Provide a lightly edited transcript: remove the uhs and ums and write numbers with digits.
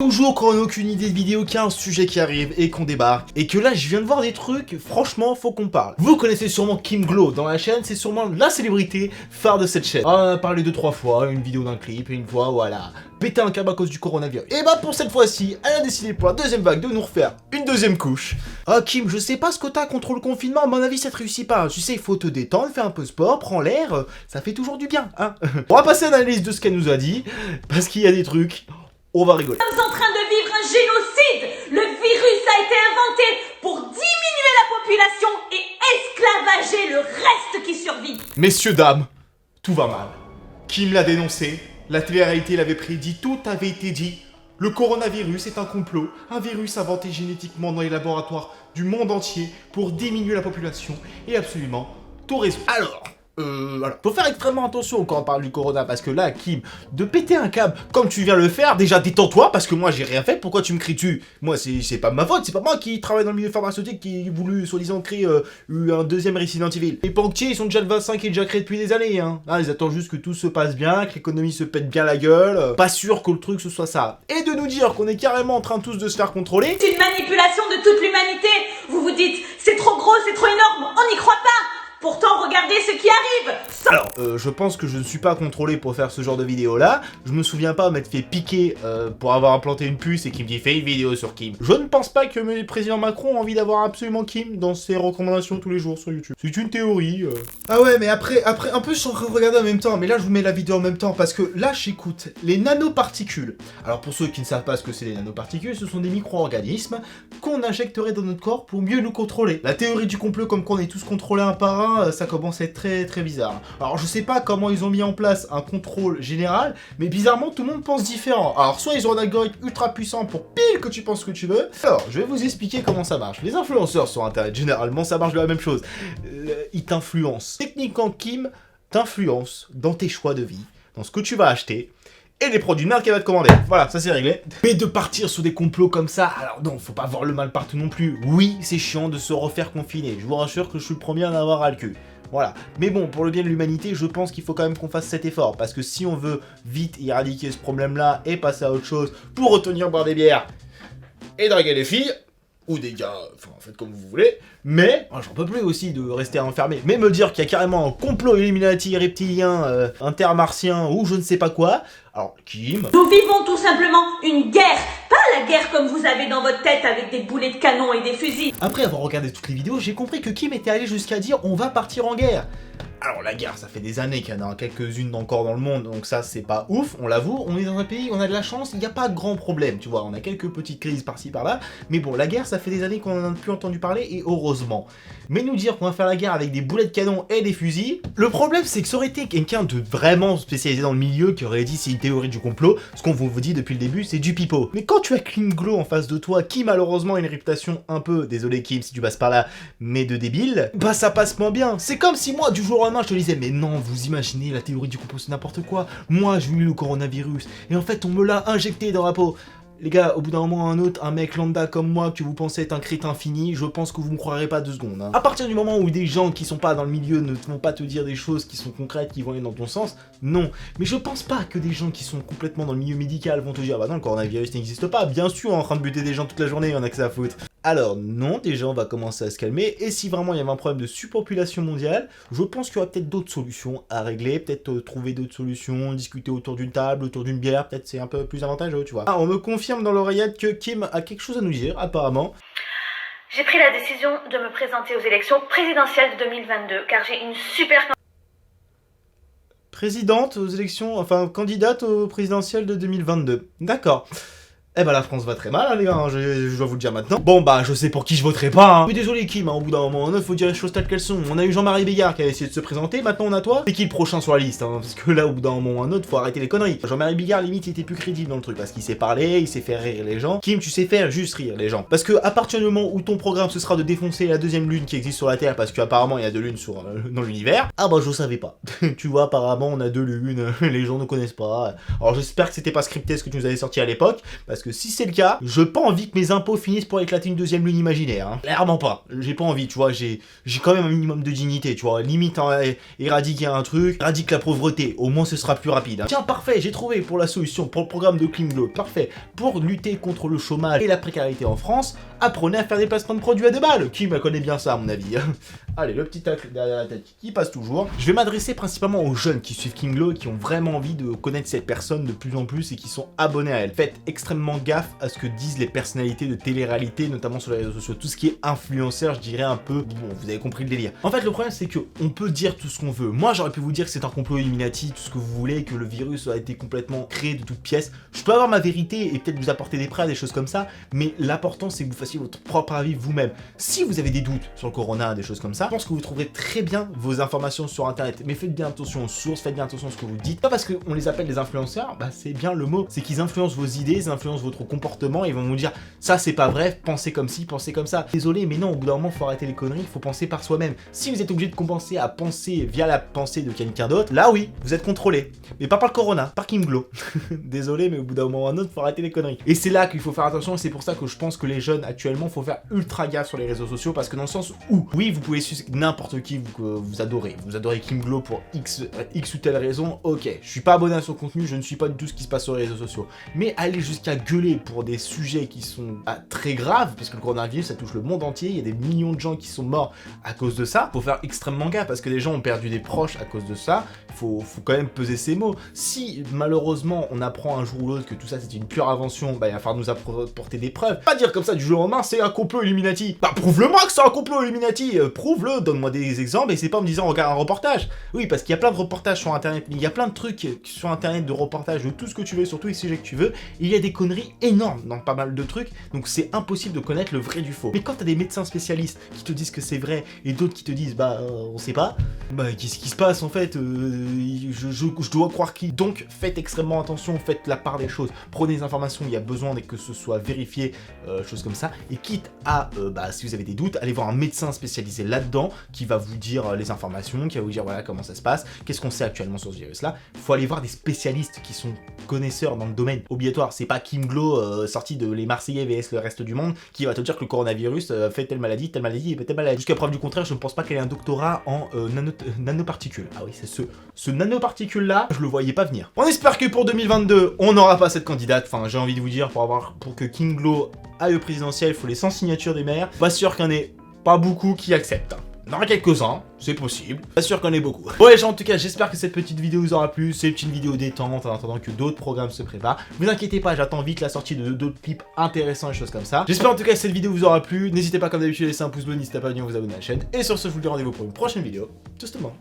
Toujours quand on n'a aucune idée de vidéo, qu'il y a un sujet qui arrive et qu'on débarque, et que là je viens de voir des trucs, franchement faut qu'on parle. Vous connaissez sûrement Kim Glow dans la chaîne, c'est sûrement la célébrité phare de cette chaîne. On en a parlé 2-3 fois, une vidéo d'un clip, et une fois voilà, péter un câble à cause du coronavirus. Et bah pour cette fois-ci, elle a décidé pour la deuxième vague de nous refaire une deuxième couche. Ah Kim, je sais pas ce que t'as contre le confinement, à mon avis ça te réussit pas. Tu sais, il faut te détendre, faire un peu de sport, prends l'air, ça fait toujours du bien, hein. On va passer à l'analyse de ce qu'elle nous a dit, parce qu'il y a des trucs, on va rigoler. Nous sommes en train de vivre un génocide. Le virus a été inventé pour diminuer la population et esclavager le reste qui survit. Messieurs, dames, tout va mal. Kim l'a dénoncé, la télé-réalité l'avait prédit, tout avait été dit. Le coronavirus est un complot, un virus inventé génétiquement dans les laboratoires du monde entier pour diminuer la population et absolument tout résoudre. Alors, faut faire extrêmement attention quand on parle du corona, parce que là, Kim, de péter un câble comme tu viens le faire, déjà détends-toi, parce que moi j'ai rien fait, pourquoi tu me cries dessus? Moi c'est pas ma faute, c'est pas moi qui travaille dans le milieu pharmaceutique qui a voulu soi-disant créer un deuxième Resident Evil. Les banquiers, ils sont déjà le vaccin qui est déjà créé depuis des années, hein. Là, ils attendent juste que tout se passe bien, que l'économie se pète bien la gueule, pas sûr que le truc ce soit ça. Et de nous dire qu'on est carrément en train tous de se faire contrôler. C'est une manipulation de toute l'humanité. Vous vous dites, c'est trop gros, c'est trop énorme, on n'y croit pas. Pourtant, regardez ce qui arrive. Alors, je pense que je ne suis pas contrôlé pour faire ce genre de vidéo là. Je me souviens pas m'être fait piquer pour avoir implanté une puce et qu'il me dit fais une vidéo sur Kim. Je ne pense pas que le président Macron a envie d'avoir absolument Kim dans ses recommandations tous les jours sur YouTube. C'est une théorie. Ah ouais, mais après, un peu je suis en train de regarder en même temps, mais là je vous mets la vidéo en même temps parce que là j'écoute les nanoparticules. Alors pour ceux qui ne savent pas ce que c'est les nanoparticules, ce sont des micro-organismes qu'on injecterait dans notre corps pour mieux nous contrôler. La théorie du complot comme qu'on est tous contrôlés un par un, ça commence à être très très bizarre. Alors je sais pas comment ils ont mis en place un contrôle général, mais bizarrement tout le monde pense différent. Alors soit ils ont un algorithme ultra puissant pour pile que tu penses ce que tu veux. Alors je vais vous expliquer comment ça marche. Les influenceurs sur internet, généralement ça marche de la même chose. Ils t'influencent. Techniquement Kim t'influence dans tes choix de vie, dans ce que tu vas acheter, et les produits de merde qu'elle va te commander. Voilà, ça c'est réglé. Mais de partir sur des complots comme ça, alors non, faut pas voir le mal partout non plus. Oui, c'est chiant de se refaire confiner. Je vous rassure que je suis le premier à en avoir ras le cul. Voilà. Mais bon, pour le bien de l'humanité, je pense qu'il faut quand même qu'on fasse cet effort. Parce que si on veut vite éradiquer ce problème-là et passer à autre chose pour retenir boire des bières et draguer les filles, ou des gars, enfin faites comme vous voulez, mais j'en peux plus aussi de rester enfermé. Mais me dire qu'il y a carrément un complot Illuminati reptilien, intermartien ou je ne sais pas quoi, alors Kim... Nous vivons tout simplement une guerre. Pas la guerre comme vous avez dans votre tête avec des boulets de canon et des fusils. Après avoir regardé toutes les vidéos, j'ai compris que Kim était allé jusqu'à dire on va partir en guerre. Alors la guerre, ça fait des années qu'il y en a quelques-unes encore dans le monde, donc ça c'est pas ouf, on l'avoue, on est dans un pays, on a de la chance, il n'y a pas de grands problèmes, tu vois, on a quelques petites crises par-ci par-là, mais bon, la guerre, ça fait des années qu'on en a plus entendu parler, et heureusement. Mais nous dire qu'on va faire la guerre avec des boulets de canon et des fusils, le problème c'est que ça aurait été quelqu'un de vraiment spécialisé dans le milieu qui aurait dit c'est une théorie du complot, ce qu'on vous dit depuis le début, c'est du pipeau. Mais quand tu as Kim Glow en face de toi, qui malheureusement a une réputation un peu, désolé Kim si tu passes par là, mais de débile, bah ça passe moins bien. C'est comme si moi, du jour au lendemain, je te disais, mais non, vous imaginez, la théorie du complot c'est n'importe quoi, moi j'ai eu le coronavirus, et en fait on me l'a injecté dans la peau. Les gars, au bout d'un moment ou un autre, un mec lambda comme moi, que vous pensez être un crétin fini, je pense que vous me croirez pas 2 secondes. Hein. À partir du moment où des gens qui sont pas dans le milieu ne vont pas te dire des choses qui sont concrètes, qui vont aller dans ton sens, non. Mais je pense pas que des gens qui sont complètement dans le milieu médical vont te dire, bah non, le coronavirus n'existe pas, bien sûr, en train de buter des gens toute la journée, on a que ça à foutre. Alors non, déjà on va commencer à se calmer, et si vraiment il y avait un problème de surpopulation mondiale, je pense qu'il y aura peut-être d'autres solutions à régler, peut-être trouver d'autres solutions, discuter autour d'une table, autour d'une bière, peut-être c'est un peu plus avantageux, tu vois. Ah, on me confirme dans l'oreillette que Kim a quelque chose à nous dire, apparemment. J'ai pris la décision de me présenter aux élections présidentielles de 2022, car j'ai une super... Présidente aux élections, enfin candidate aux présidentielles de 2022. D'accord. Eh ben la France va très mal, hein, les gars, hein, je dois vous le dire maintenant. Bon bah je sais pour qui je voterai pas, hein. Mais désolé Kim, hein, au bout d'un moment, il faut dire les choses telles qu'elles sont. On a eu Jean-Marie Bigard qui a essayé de se présenter, maintenant on a toi. C'est qui le prochain sur la liste, hein, parce que là au bout d'un moment ou un autre, faut arrêter les conneries. Jean-Marie Bigard limite il était plus crédible dans le truc, parce qu'il sait parler, il sait faire rire les gens. Kim, tu sais faire juste rire les gens. Parce que à partir du moment où ton programme ce sera de défoncer la deuxième lune qui existe sur la Terre, parce qu'apparemment il y a 2 lunes dans l'univers, ah bah je savais pas. Tu vois, apparemment on a 2 lunes, les gens ne connaissent pas. Alors j'espère que c'était pas scripté ce que tu nous avais sorti à l'époque, parce que que si c'est le cas, je pas envie que mes impôts finissent pour éclater une deuxième lune imaginaire, hein. Clairement pas. J'ai pas envie, tu vois, j'ai quand même un minimum de dignité, tu vois. Limite, hein, éradiquer un truc, éradique la pauvreté, au moins ce sera plus rapide, hein. Tiens, parfait, j'ai trouvé pour la solution, pour le programme de Klimglow, parfait. Pour lutter contre le chômage et la précarité en France, apprenez à faire des placements de produits à 2 balles. Qui me connaît bien ça, à mon avis. Allez, le petit tacle derrière la tête qui passe toujours. Je vais m'adresser principalement aux jeunes qui suivent Klimglow et qui ont vraiment envie de connaître cette personne de plus en plus et qui sont abonnés à elle. Faites extrêmement gaffe à ce que disent les personnalités de télé-réalité, notamment sur les réseaux sociaux. Tout ce qui est influenceur, je dirais un peu... Bon, vous avez compris le délire. En fait, le problème, c'est que on peut dire tout ce qu'on veut. Moi, j'aurais pu vous dire que c'est un complot Illuminati, tout ce que vous voulez, que le virus a été complètement créé de toutes pièces. Je peux avoir ma vérité et peut-être vous apporter des preuves, des choses comme ça, mais l'important, c'est que vous fassiez votre propre avis vous-même. Si vous avez des doutes sur le corona, des choses comme ça, je pense que vous trouverez très bien vos informations sur internet. Mais faites bien attention aux sources, faites bien attention à ce que vous dites. Pas parce qu'on les appelle des influenceurs, bah c'est bien le mot. C'est qu'ils influencent vos idées, ils influencent votre comportement, ils vont vous dire ça c'est pas vrai, pensez comme ci, pensez comme ça. Désolé, mais non, au bout d'un moment, faut arrêter les conneries, il faut penser par soi-même. Si vous êtes obligé de compenser à penser via la pensée de quelqu'un d'autre, là oui, vous êtes contrôlé. Mais pas par le corona, par Klimglow. Désolé, mais au bout d'un moment ou un autre, faut arrêter les conneries. Et c'est là qu'il faut faire attention, et c'est pour ça que je pense que les jeunes actuellement, faut faire ultra gaffe sur les réseaux sociaux, parce que dans le sens où, oui, vous pouvez suivre n'importe qui que vous adorez. Vous adorez Klimglow pour X ou telle raison, ok. Je suis pas abonné à son contenu, je ne suis pas du tout ce qui se passe sur les réseaux sociaux. Mais aller jusqu'à gueuler pour des sujets qui sont très graves, puisque le coronavirus, ça touche le monde entier, il y a des millions de gens qui sont morts à cause de ça, faut faire extrêmement gaffe, parce que des gens ont perdu des proches à cause de ça, faut quand même peser ses mots. Si, malheureusement, on apprend un jour ou l'autre que tout ça, c'est une pure invention, bah, il va falloir nous apporter des preuves. Pas dire comme ça du jour au lendemain, c'est un complot Illuminati. Bah, prouve-le-moi que c'est un complot Illuminati, prouve-le, donne-moi des exemples, et c'est pas en me disant, regarde un reportage. Oui, parce qu'il y a plein de reportages sur internet, mais il y a plein de trucs sur internet, de reportages, de tout ce que tu veux, sur tous les sujets que tu veux, et il y a des conneries énormes dans pas mal de trucs, donc c'est impossible de connaître le vrai du faux. Mais quand t'as des médecins spécialistes qui te disent que c'est vrai, et d'autres qui te disent, bah, on sait pas, bah, qu'est-ce qui se passe en fait, je dois croire qui. Donc, faites extrêmement attention, faites la part des choses, prenez des informations, il y a besoin que ce soit vérifié, choses comme ça, et quitte à, bah, si vous avez des doutes, allez voir un médecin spécialisé là-dedans, qui va vous dire les informations, qui va vous dire, voilà, comment ça se passe, qu'est-ce qu'on sait actuellement sur ce virus-là. Il faut aller voir des spécialistes qui sont connaisseurs dans le domaine. Obligatoire, c'est pas Klimglow sorti de les Marseillais vs le reste du monde qui va te dire que le coronavirus fait telle maladie et telle maladie. Jusqu'à preuve du contraire, je ne pense pas qu'elle ait un doctorat en nanoparticules. Ah oui, c'est ce nanoparticule là, je le voyais pas venir. On espère que pour 2022, on n'aura pas cette candidate. Enfin, j'ai envie de vous dire, pour que Klimglow aille au présidentiel, il faut les 100 signatures des maires. Pas sûr qu'il y en ait pas beaucoup qui acceptent. Il y en aura quelques-uns, c'est possible. Pas sûr qu'on ait beaucoup. Bon les gens, en tout cas, j'espère que cette petite vidéo vous aura plu. C'est une petite vidéo détente en attendant que d'autres programmes se préparent. Ne vous inquiétez pas, j'attends vite la sortie de d'autres clips intéressants et choses comme ça. J'espère en tout cas que cette vidéo vous aura plu. N'hésitez pas comme d'habitude à laisser un pouce bleu, n'hésitez pas à venir vous abonner à la chaîne. Et sur ce, je vous dis rendez-vous pour une prochaine vidéo. Justement.